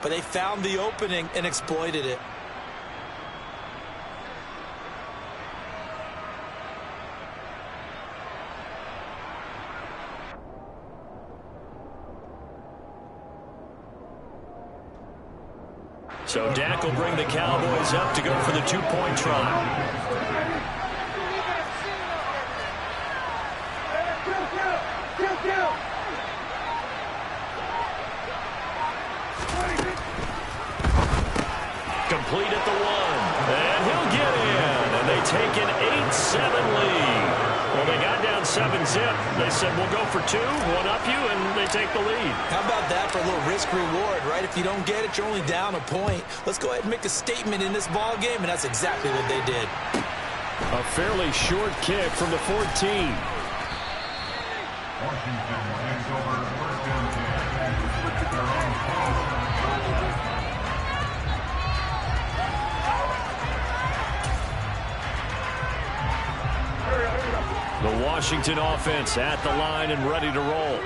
but they found the opening and exploited it. So Dak will bring the Cowboys up to go for the two-point try. Complete at the one, and he'll get in, and they take an 8-7 lead. Well, they got down 7-zip. They said, we'll go for two, one up you, and they take the lead. How about that for a little risk-reward, right? If you don't get it, you're only down a point. Let's go ahead and make a statement in this ball game, and that's exactly what they did. A fairly short kick from the 14. Washington takes over first down at their own 12. The Washington offense at the line and ready to roll.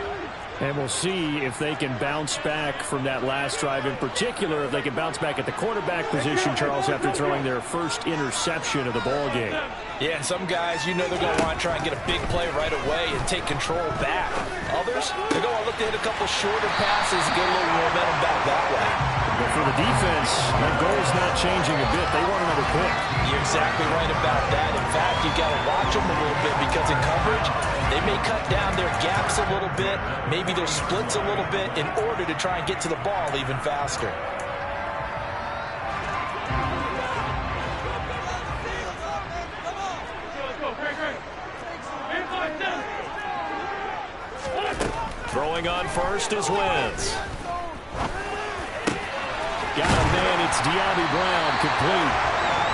And we'll see if they can bounce back from that last drive. In particular, if they can bounce back at the quarterback position, Charles, after throwing their first interception of the ball game. Yeah, and some guys, you know they're going to want to try and get a big play right away and take control back. Others, they're going to look to hit a couple shorter passes and get a little momentum back that way. But for the defense, that goal's not changing a bit. They want another pick. You're exactly right about that. In fact, you've got to watch them a little bit because in coverage, they may cut down their gaps a little bit, maybe their splits a little bit in order to try and get to the ball even faster. Throwing on first is Wentz. Got a man, it's De'Ami Brown, complete.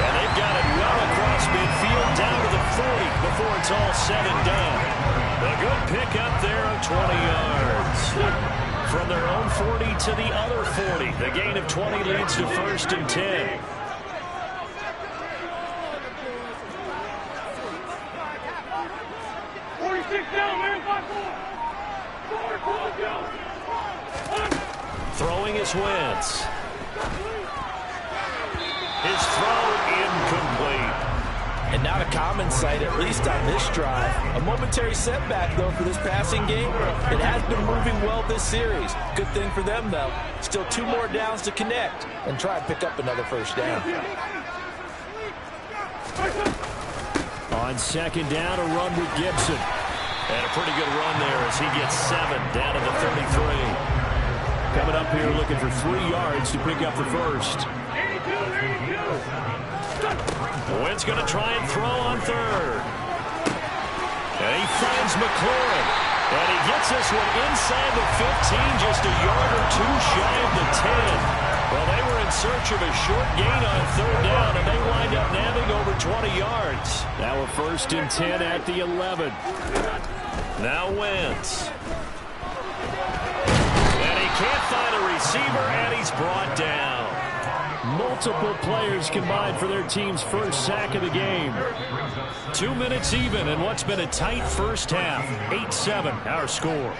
And they've got it well across midfield, down to the 40 before it's all said and done. A good pickup there of 20 yards. From their own 40 to the other 40. The gain of 20 leads to first and 10. Throwing is Wentz. His throw incomplete. And not a common sight, at least on this drive. A momentary setback, though, for this passing game. It has been moving well this series. Good thing for them, though. Still 2 more downs to connect and try and pick up another first down. On second down, a run with Gibson. And a pretty good run there as he gets 7 down to the 33. Coming up here looking for 3 yards to pick up the first. Wentz going to try and throw on third. And he finds McLaurin. And he gets this one inside the 15, just a yard or 2 shy of the 10. Well, they were in search of a short gain on third down, and they wind up nabbing over 20 yards. Now a first and 10 at the 11. Now Wentz. And he can't find a receiver, and he's brought down. Multiple players combined for their team's first sack of the game. 2 minutes even in what's been a tight first half. 8-7, our score.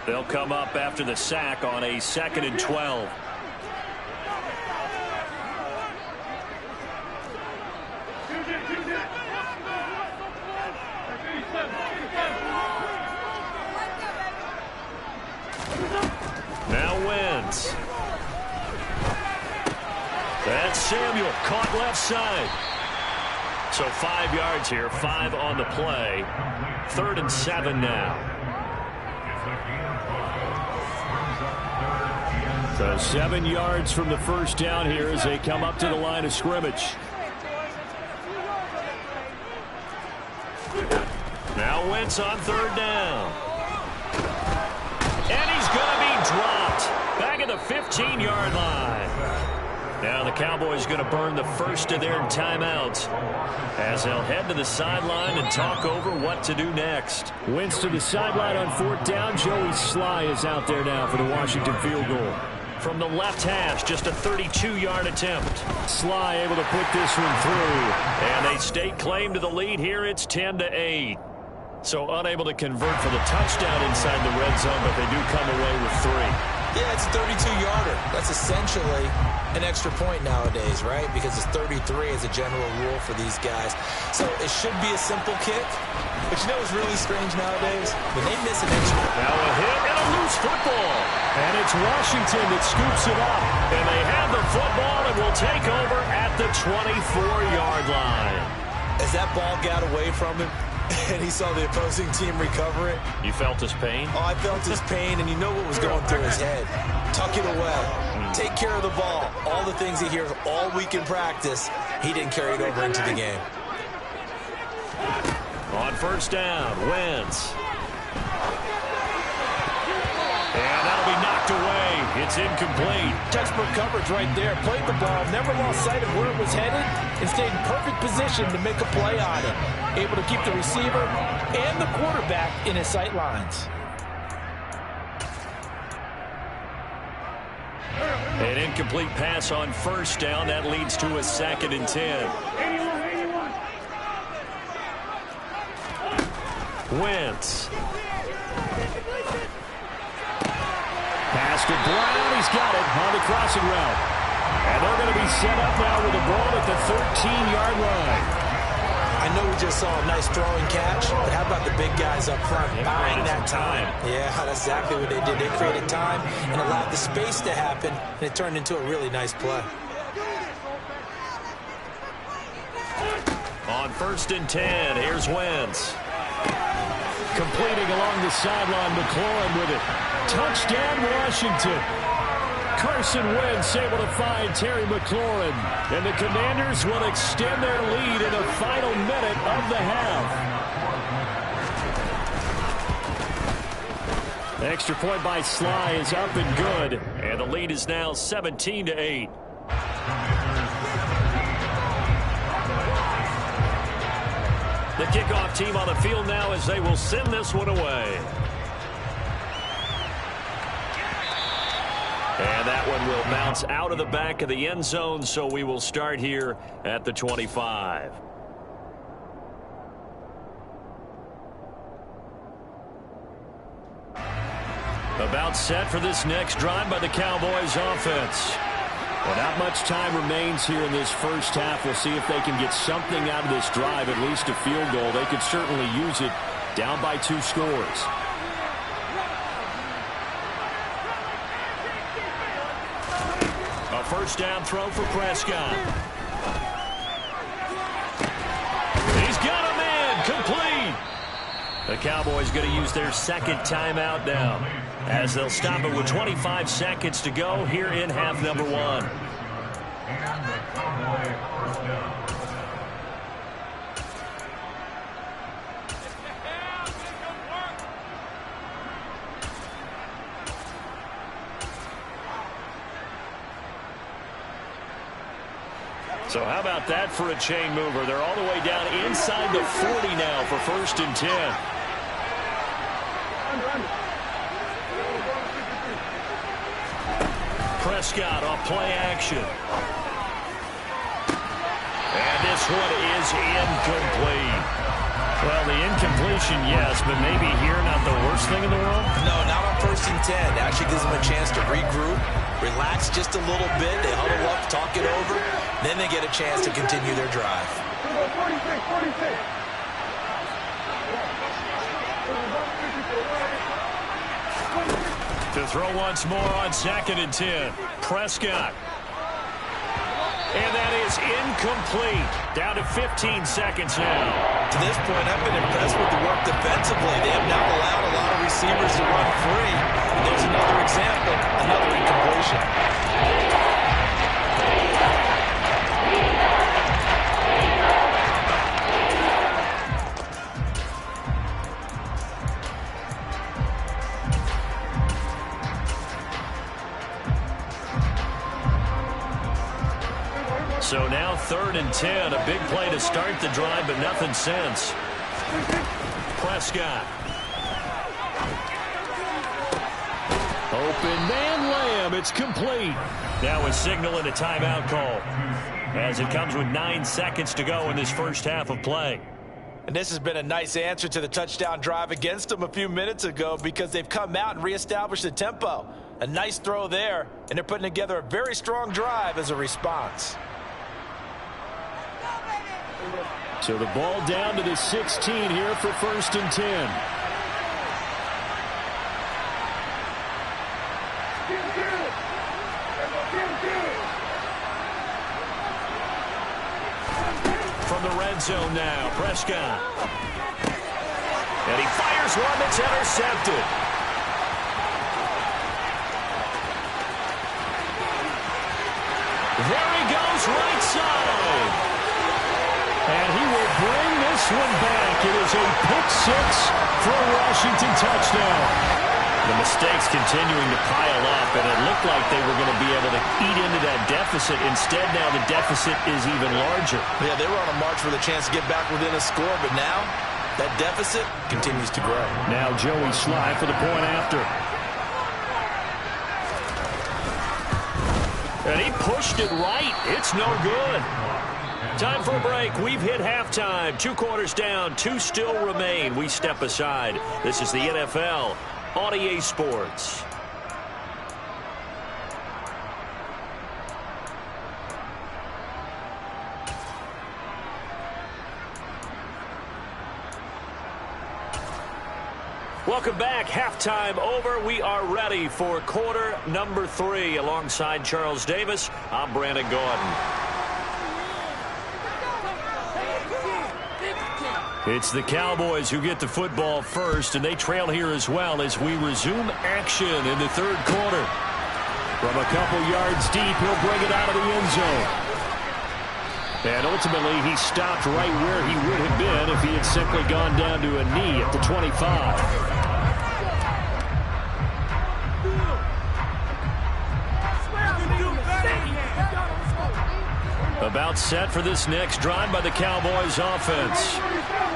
They'll come up after the sack on a 2nd and 12. Now Wentz. That's Samuel caught left side. So 5 yards here, 5 on the play. 3rd and 7 now. So 7 yards from the first down here as they come up to the line of scrimmage. Now Wentz on 3rd down. And he's going to be dropped back at the 15-yard line. Now the Cowboys going to burn the first of their timeouts as they'll head to the sideline and talk over what to do next. Wentz to the sideline on 4th down. Joey Sly is out there now for the Washington field goal. from the left hash, just a 32-yard attempt. Sly able to put this one through. And they stake claim to the lead here. It's 10-8. So unable to convert for the touchdown inside the red zone, but they do come away with 3. Yeah, it's a 32-yarder. That's essentially an extra point nowadays, right? Because it's 33 as a general rule for these guys. So it should be a simple kick. But you know what's really strange nowadays? When they miss an extra. Now a hit and a loose football. And it's Washington that scoops it up. And they have the football and will take over at the 24-yard line. As that ball got away from him, and he saw the opposing team recover it. You felt his pain? Oh, I felt his pain, and you know what was going through his head. Tuck it away. Take care of the ball. All the things he hears all week in practice, he didn't carry it over into the game. On first down, Wentz. And that'll be knocked away. It's incomplete. Textbook coverage right there. Played the ball, never lost sight of where it was headed, and stayed in perfect position to make a play on it. Able to keep the receiver and the quarterback in his sight lines. An incomplete pass on first down. That leads to a 2nd and 10. Wentz. Pass to Brown. He's got it on the crossing route. And they're going to be set up now with a ball at the 13-yard line. I know we just saw a nice throwing catch, but how about the big guys up front buying that time? Yeah, that's exactly what they did. They created time and allowed the space to happen, and it turned into a really nice play. On 1st and 10, here's Wentz. Completing along the sideline, McLaurin with it. Touchdown, Washington. Carson Wentz able to find Terry McLaurin. And the Commanders will extend their lead in the final minute of the half. The extra point by Sly is up and good. And the lead is now 17-8. The kickoff team on the field now as they will send this one away. And that one will bounce out of the back of the end zone, so we will start here at the 25. About set for this next drive by the Cowboys offense. Well, not much time remains here in this first half. We'll see if they can get something out of this drive, at least a field goal. They could certainly use it down by 2 scores. A first down throw for Prescott. He's got a man complete. The Cowboys going to use their 2nd timeout now, as they'll stop it with 25 seconds to go here in half number 1. And the Cowboys first down. So how about that for a chain mover? They're all the way down inside the 40 now for 1st and 10. Prescott off play action. And this one is incomplete. Well, the incompletion, yes, but maybe here not the worst thing in the world? No, not on 1st and 10. It actually gives them a chance to regroup, relax just a little bit. They huddle up, talk it over. Then they get a chance to continue their drive. 46. To throw once more on 2nd and 10. Prescott. And that is incomplete. Down to 15 seconds now. To this point, I've been impressed with the work defensively. They have not allowed a lot of receivers to run free. And there's another example, another incompletion. So now 3rd and 10. A big play to start the drive, but nothing since. Prescott. Open man lamb. It's complete. Now a signal and a timeout call, as it comes with 9 seconds to go in this first half of play. And this has been a nice answer to the touchdown drive against them a few minutes ago, because they've come out and reestablished the tempo. A nice throw there, and they're putting together a very strong drive as a response. So the ball down to the 16 here for 1st and 10. From the red zone now, Prescott. And he fires one that's intercepted. There he goes, right side. And he will bring this one back. It is a pick six for a Washington touchdown. The mistakes continuing to pile up, and it looked like they were going to be able to eat into that deficit. Instead, now the deficit is even larger. Yeah, they were on a march with a chance to get back within a score, but now that deficit continues to grow. Now Joey Sly for the point after. And he pushed it right. It's no good. Time for a break. We've hit halftime. 2 quarters down. 2 still remain. We step aside. This is the NFL on EA Sports. Welcome back. Halftime over. We are ready for quarter number 3. Alongside Charles Davis, I'm Brandon Gordon. It's the Cowboys who get the football first, and they trail here as well as we resume action in the 3rd quarter. From a couple yards deep, he'll bring it out of the end zone. And ultimately, he stopped right where he would have been if he had simply gone down to a knee at the 25. About set for this next drive by the Cowboys offense.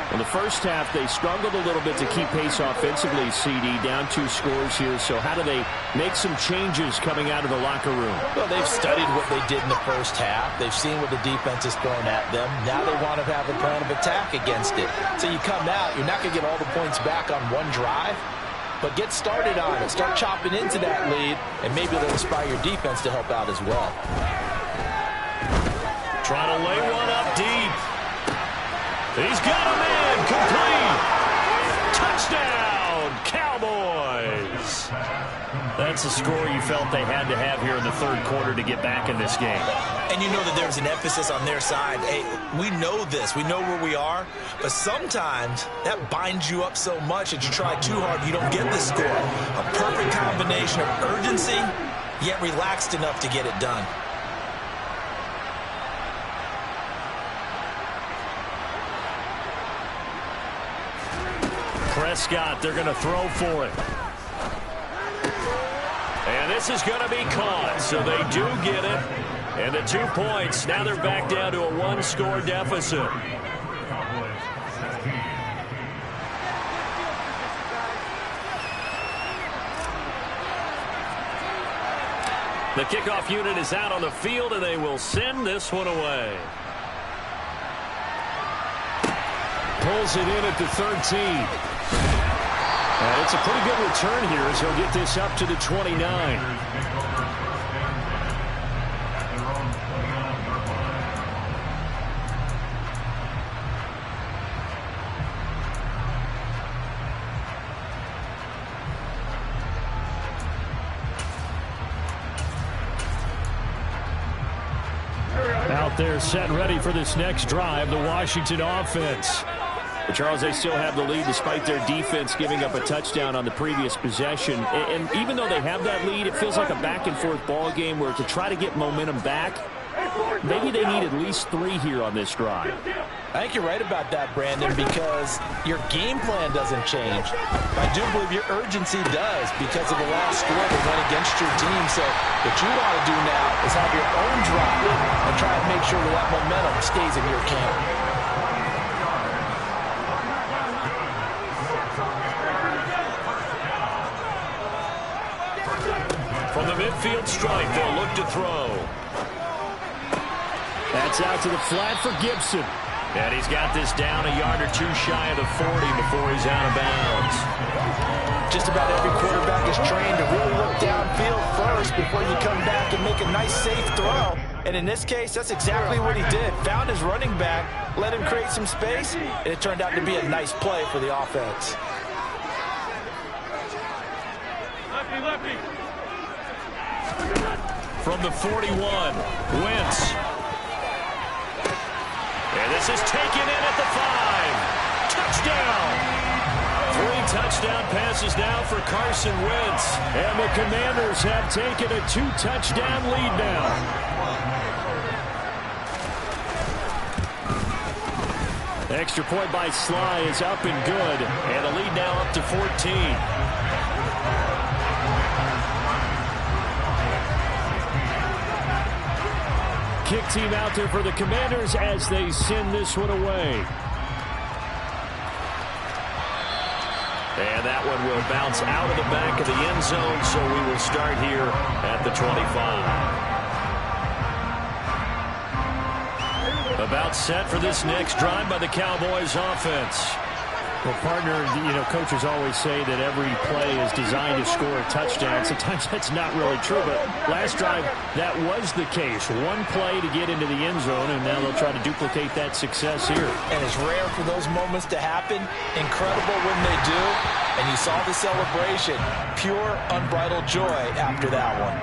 In the first half, they struggled a little bit to keep pace offensively, CD, down 2 scores here. So how do they make some changes coming out of the locker room? Well, they've studied what they did in the first half. They've seen what the defense has thrown at them. Now they want to have a plan of attack against it. So you come out, you're not going to get all the points back on one drive, but get started on it. Start chopping into that lead, and maybe it'll inspire your defense to help out as well. Trying to lay one up deep. He's got a man. Complete. Touchdown, Cowboys. That's a score you felt they had to have here in the 3rd quarter to get back in this game. And you know that there's an emphasis on their side. Hey, we know this. We know where we are. But sometimes that binds you up so much that you try too hard, you don't get the score. A perfect combination of urgency, yet relaxed enough to get it done. Prescott, they're going to throw for it. And this is going to be caught, so they do get it. And the 2 points, now they're back down to a 1-score deficit. The kickoff unit is out on the field, and they will send this one away. Pulls it in at the 13. And it's a pretty good return here as he'll get this up to the 29. Out there set ready for this next drive, the Washington offense. But Charles, they still have the lead despite their defense giving up a touchdown on the previous possession. And even though they have that lead, it feels like a back-and-forth ball game where to try to get momentum back, maybe they need at least 3 here on this drive. I think you're right about that, Brandon, because your game plan doesn't change. I do believe your urgency does because of the last score that went against your team. So what you want to do now is have your own drive and try to make sure that momentum stays in your camp. midfield stripe. They'll look to throw. That's out to the flat for Gibson. And he's got this down a yard or two shy of the 40 before he's out of bounds. Just about every quarterback is trained to really look downfield first before you come back and make a nice, safe throw. And in this case, that's exactly what he did. Found his running back, let him create some space, and it turned out to be a nice play for the offense. From the 41, Wentz. And this is taken in at the 5. Touchdown! 3 touchdown passes now for Carson Wentz. And the Commanders have taken a 2-touchdown lead now. Extra point by Sly is up and good. And the lead now up to 14. Kick team out there for the Commanders as they send this one away. And that one will bounce out of the back of the end zone, so we will start here at the 25. About set for this next drive by the Cowboys offense. Well, partner, coaches always say that every play is designed to score a touchdown. Sometimes that's not really true, but last drive, that was the case. One play to get into the end zone, and now they'll try to duplicate that success here. And it's rare for those moments to happen. Incredible when they do. And you saw the celebration. Pure, unbridled joy after that one.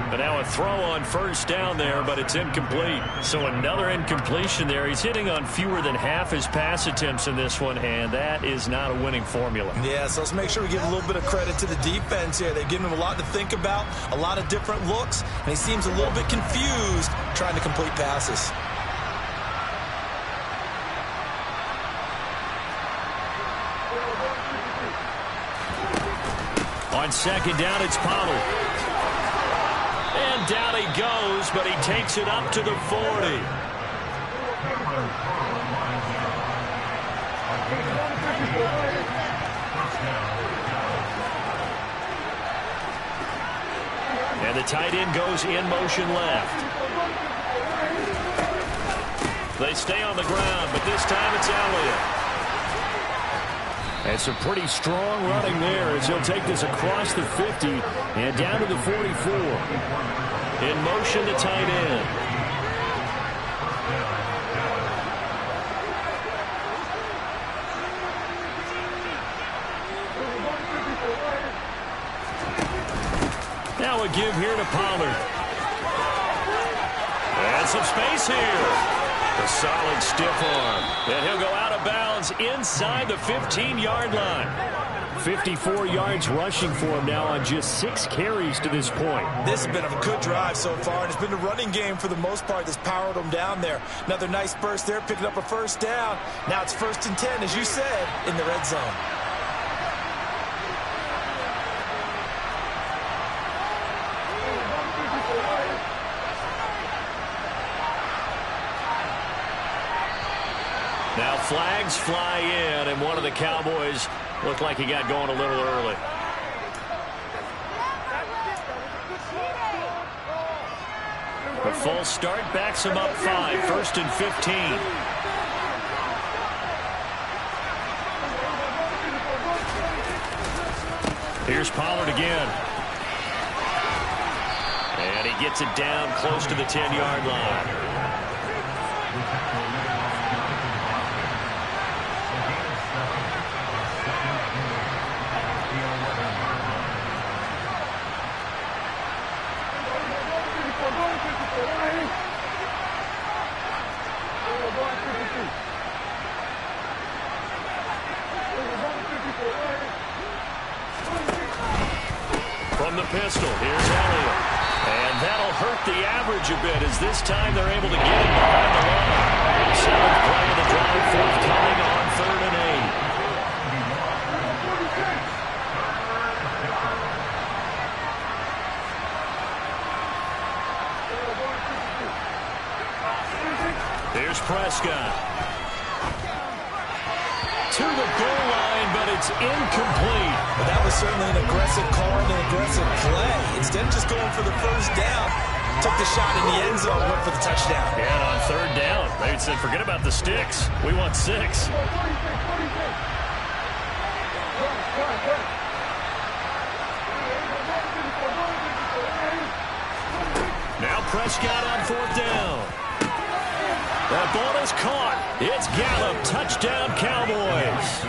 But now a throw on first down there, but it's incomplete. So another incompletion there. He's hitting on fewer than half his pass attempts in this one, and that is not a winning formula. Yeah, so let's make sure we give a little bit of credit to the defense here. They've given him a lot to think about, a lot of different looks, and he seems a little bit confused trying to complete passes. On second down, it's Pollard. And down he goes, but he takes it up to the 40. And the tight end goes in motion left. They stay on the ground, but this time it's Elliott. And some pretty strong running there as he'll take this across the 50 and down to the 44. In motion, the tight end. Now a give here to Pollard. And some space here. A solid stiff arm. And he'll go out of bounds inside the 15-yard line. 54 yards rushing for him now on just 6 carries to this point. This has been a good drive so far, and it's been the running game for the most part that's powered them down there. Another nice burst there, picking up a first down. Now it's 1st and 10, as you said, in the red zone. Now flags fly in, and one of the Cowboys looked like he got going a little early. The false start backs him up 5, 1st and 15. Here's Pollard again. And he gets it down close to the 10-yard line. From the pistol, here's Elliott. And that'll hurt the average a bit as this time they're able to get him behind the line. 7th play of the drive forthcoming on 3rd and 8. Here's Prescott. to the goal line, but it's incomplete. But that was certainly an aggressive call and an aggressive play. Instead of just going for the first down, took the shot in the end zone, went for the touchdown. Yeah, and on third down, they said, forget about the sticks. We want 6. Now Prescott on fourth down. That ball is caught. It's Gallup. Touchdown, Cowboys.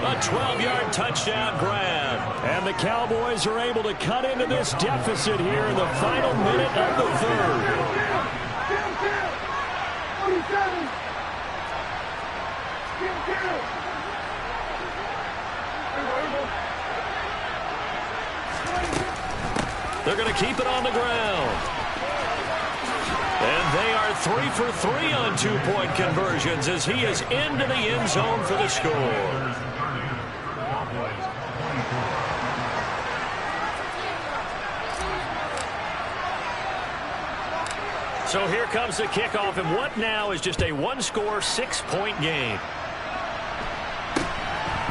A 12-yard touchdown grab. And the Cowboys are able to cut into this deficit here in the final minute of the third. They're going to keep it on the ground. And they are 3 for 3 on two-point conversions as he is into the end zone for the score. So here comes the kickoff, and what now is just a one-score, 6-point game.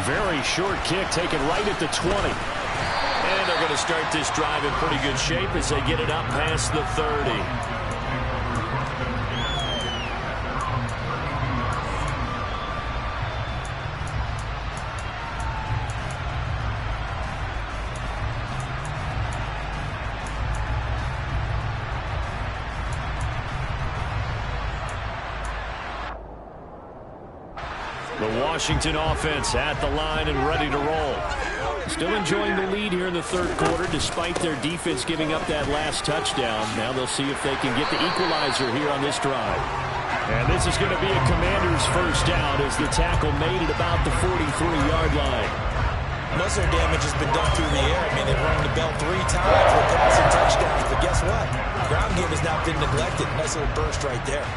Very short kick taken right at the 20. And they're going to start this drive in pretty good shape as they get it up past the 30. The Washington offense at the line and ready to roll. Still enjoying the lead here in the third quarter despite their defense giving up that last touchdown. Now they'll see if they can get the equalizer here on this drive. And this is going to be a Commanders first down as the tackle made at about the 43-yard line. Most of their damage has been done through the air. I mean, they've rung the bell 3 times with passing touchdowns. But guess what? Ground game has now been neglected. Nice little burst right there.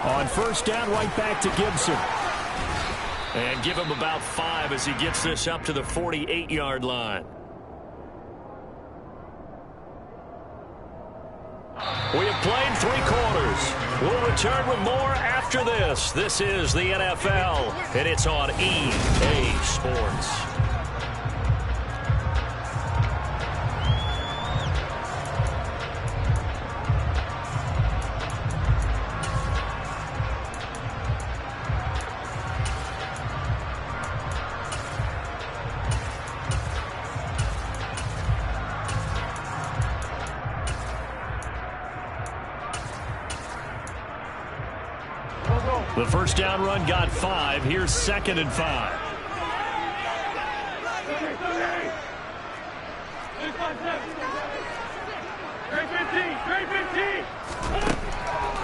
On first down, right back to Gibson. And give him about 5 as he gets this up to the 48-yard line. We have played 3 quarters. We'll return with more after this. This is the NFL, and it's on EA Sports. The first down run got 5. Here's 2nd and 5.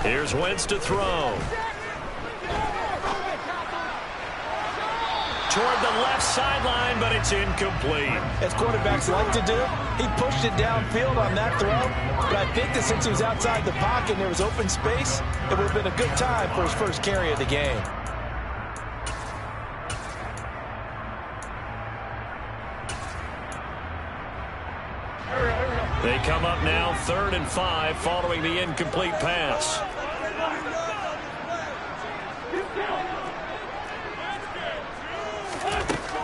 Here's Wentz to throw. Toward the left sideline, but it's incomplete. As quarterbacks like to do, he pushed it downfield on that throw. But I think that since he was outside the pocket and there was open space, it would have been a good time for his first carry of the game. They come up now 3rd and 5 following the incomplete pass.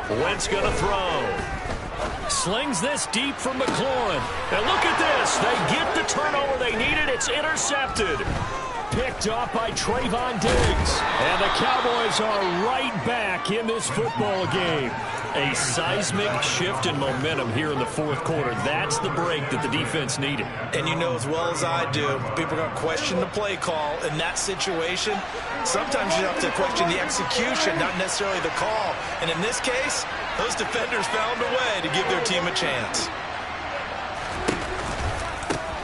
Wentz going to throw. Slings this deep from McLaurin. And look at this. They get the turnover they needed. It's intercepted. Picked off by Trayvon Diggs. And the Cowboys are right back in this football game. A seismic shift in momentum here in the fourth quarter. That's the break that the defense needed. And you know as well as I do, people are going to question the play call in that situation. Sometimes you have to question the execution, not necessarily the call. And in this case, those defenders found a way to give their team a chance.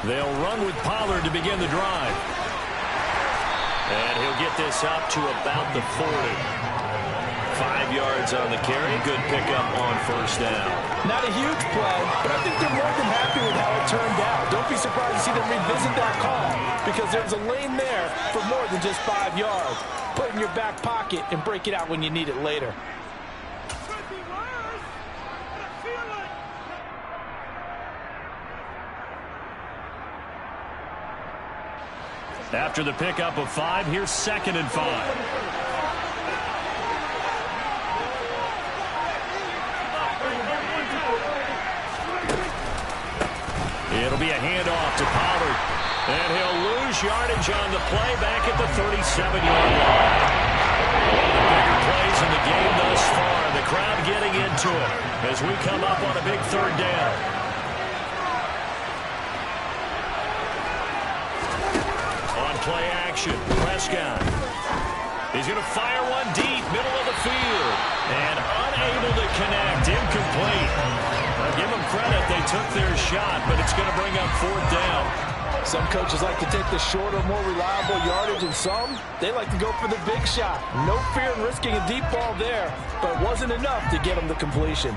They'll run with Pollard to begin the drive. And he'll get this up to about the 40. 5 yards on the carry. Good pickup on first down. Not a huge play, but I think they're more than happy happy with how it turned out. Don't be surprised to see them revisit that call because there's a lane there for more than just 5 yards. Put it in your back pocket and break it out when you need it later. After the pickup of 5, here's 2nd and 5. It'll be a handoff to Pollard. And he'll lose yardage on the play back at the 37-yard line. One of the bigger plays in the game thus far. The crowd getting into it as we come up on a big 3rd down. On play action, Prescott. He's going to fire one deep, middle of the field. And unable to connect, incomplete. Give them credit, they took their shot, but it's going to bring up 4th down. Some coaches like to take the shorter, more reliable yardage, and some, they like to go for the big shot. No fear in risking a deep ball there, but it wasn't enough to get them the completion.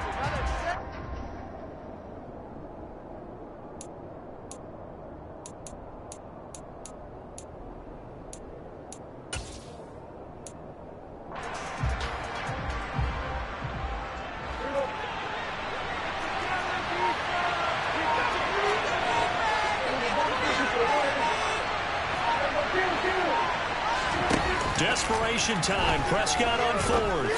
Desperation time. Prescott on 4th.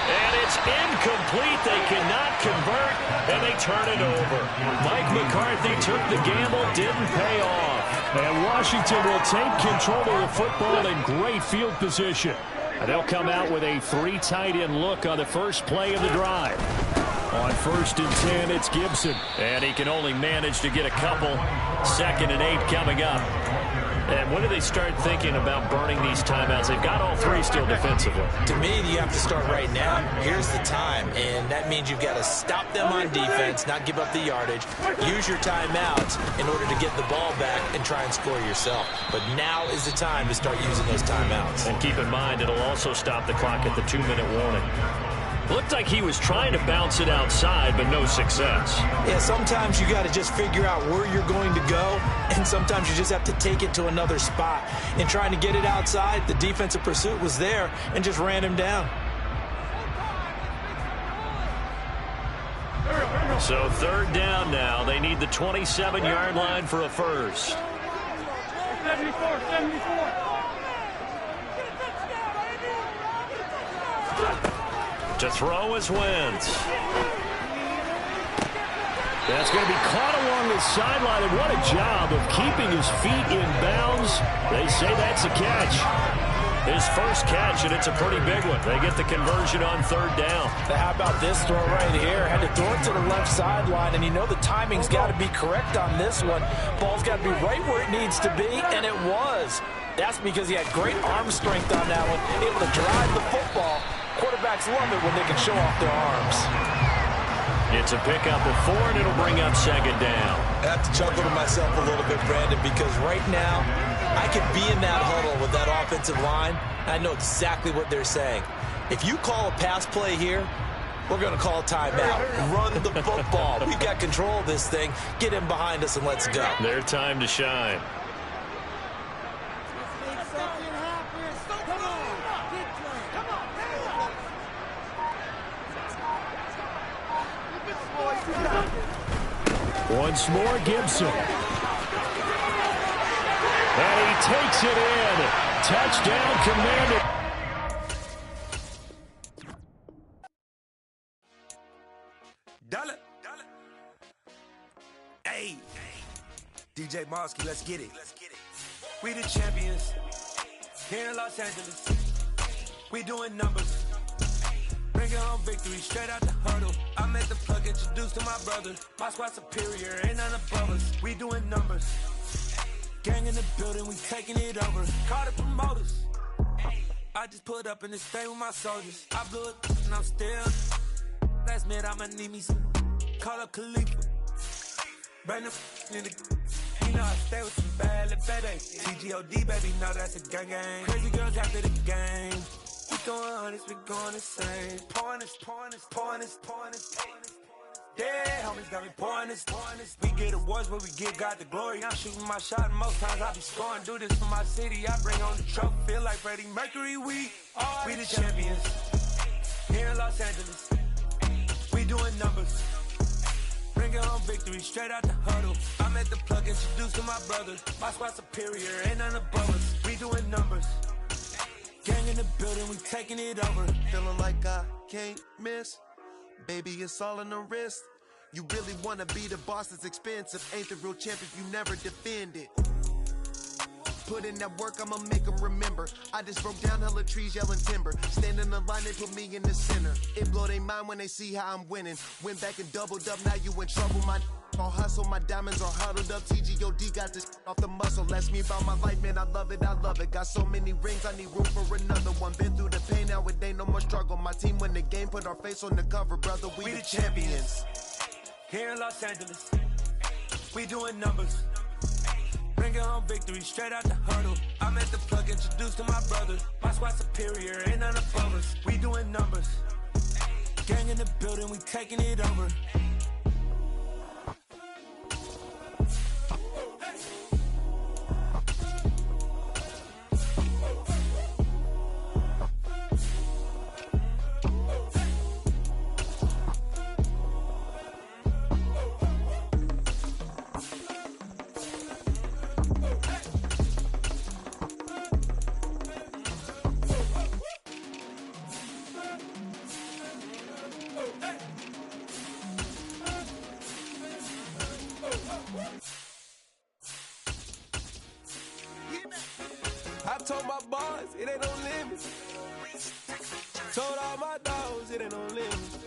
And it's incomplete. They cannot convert, and they turn it over. Mike McCarthy took the gamble, didn't pay off. And Washington will take control of the football in great field position. And they'll come out with a 3 tight end look on the first play of the drive. On 1st and 10, it's Gibson. And he can only manage to get a couple. 2nd and 8 coming up. And when do they start thinking about burning these timeouts? They've got all 3 still defensively. To me, you have to start right now. Here's the time, and that means you've got to stop them on defense, not give up the yardage, use your timeouts in order to get the ball back and try and score yourself. But now is the time to start using those timeouts. And keep in mind, it'll also stop the clock at the 2-minute warning. Looked like he was trying to bounce it outside, but no success. Yeah, sometimes you got to just figure out where you're going to go, and sometimes you just have to take it to another spot. In trying to get it outside, the defensive pursuit was there and just ran him down. So 3rd down now. They need the 27-yard line for a first. 74. To throw is Wentz. That's going to be caught along the sideline, and what a job of keeping his feet in bounds. They say that's a catch. His first catch, and it's a pretty big one. They get the conversion on 3rd down. How about this throw right here? Had to throw it to the left sideline, and you know the timing's got to be correct on this one. Ball's got to be right where it needs to be, and it was. That's because he had great arm strength on that one, able to drive the football. Quarterbacks love it when they can show off their arms. It's a pickup of 4, and it'll bring up 2nd down. I have to chuckle to myself a little bit, Brandon, because right now I could be in that huddle with that offensive line. I know exactly what they're saying. If you call a pass play here, we're going to call a timeout. Run the football. We've got control of this thing. Get in behind us and let's go. Their time to shine. Once more, Gibson. And he takes it in. Touchdown, Commander. Dollar. Hey. DJ Mosky, let's get it. We the champions. Here in Los Angeles. We doing numbers. Bringing home victory straight out the hurdle. I made the plug introduced to my brother. My squad superior, ain't none above us. We doing numbers. Gang in the building, we taking it over. Call the promoters. I just put up in this thing with my soldiers. I blew it and I'm still. Last minute I'ma need me some. Call up Khalifa. Bring the in the. You know I stay with some bad little baby. TGOD baby, know that's a gang gang. Crazy girls after the game. We going honest, we going insane. Pointers. Yeah, homies got me pouring this. We get awards, but we give God the glory. I'm shooting my shot, and most times I be scoring. Do this for my city, I bring on the trophy. Feel like Freddie Mercury, we the champions. Here in Los Angeles, we doing numbers. Bringing home victory straight out the huddle. I'm at the plug, introduced to my brother. My squad superior, ain't none above us. We doing numbers. Gang in the building, we taking it over. Feeling like I can't miss. Baby, it's all in the wrist. You really wanna be the boss, it's expensive. Ain't the real champ if you never defend it. Put in that work, I'ma make them remember. I just broke down hella trees, yelling timber. Stand in the line, they put me in the center. It blow their mind when they see how I'm winning. Went back and doubled up, now you in trouble. My all hustle, my diamonds are huddled up. TGOD got this off the muscle. Ask me about my life, man, I love it, I love it. Got so many rings, I need room for another one. Been through the pain, now it ain't no more struggle. My team win the game, put our face on the cover, brother. We the champions. Here in Los Angeles, we doing numbers. Bringing home victory straight out the huddle. I'm at the plug, introduced to my brother. My squad superior, ain't none above us. We doing numbers. Gang in the building, we taking it over. I told my boys, it ain't no limits. Told all my dogs, it ain't no limits.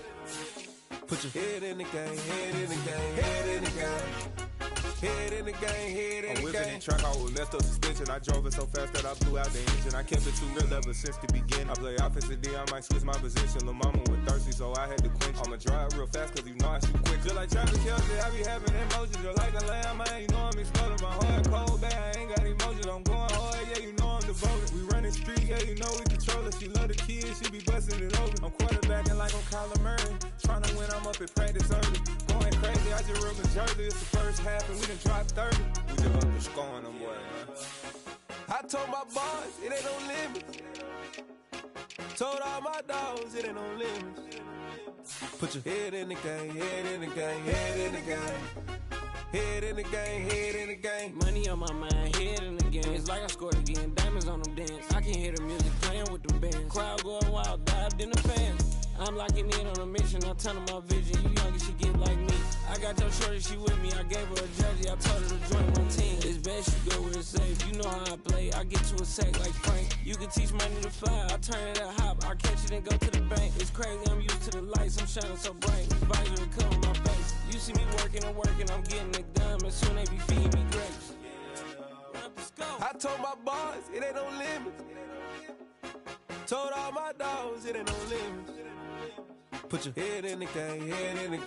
Put your head in the game, head in the game, head in the game. Head in the game, head in the game. I'm whipping and track, I was left up suspension. I drove it so fast that I blew out the engine. I kept it too real ever since the beginning. I play offensive D, I might switch my position. Lil' mama was thirsty, so I had to quench. I'ma drive real fast, cause you know I shoot quick. Just like Travis Kelce, I be having emotions. Just like a lamb, man, you know I'm exploding. My heart cold, bad, I ain't got emotions. I'm going hard, yeah, you know I'm devoted. We running street, yeah, you know we control it. She love the kids, she be busting it open. I'm quarterbacking like I'm Kyler Murray. Trying to win, I'm up at practice early. Going crazy, I just ripped the jersey. It's the first half, and we done dropped 30. We just up to scoring them, boy, man. I told my boys, it ain't no limits. Told all my dogs, it ain't no limits. Put your head in the game, head in the game, head in the game. Head in the game, head in the game. Money on my mind, head in the game. It's like I scored again, diamonds on them dance. I can hear the music playing with them bands. Crowd going wild, dived in the fans. I'm locking in on a mission, I'm telling my vision. You young and she get like me. I got your shorty, she with me. I gave her a jersey, I told her to join my team. It's best you go where it's safe. You know how I play, I get to a sack like Frank. You can teach money to fly, I turn it a hop. I catch it and go to the bank. It's crazy, I'm used to the lights, I'm shining so bright. Visor and cover my face. You see me working and working, I'm getting it done. And soon they be feeding me grapes. I told my boys, it ain't no limits. Told all my dogs, it ain't no limits. Put your head in the game, head in the game.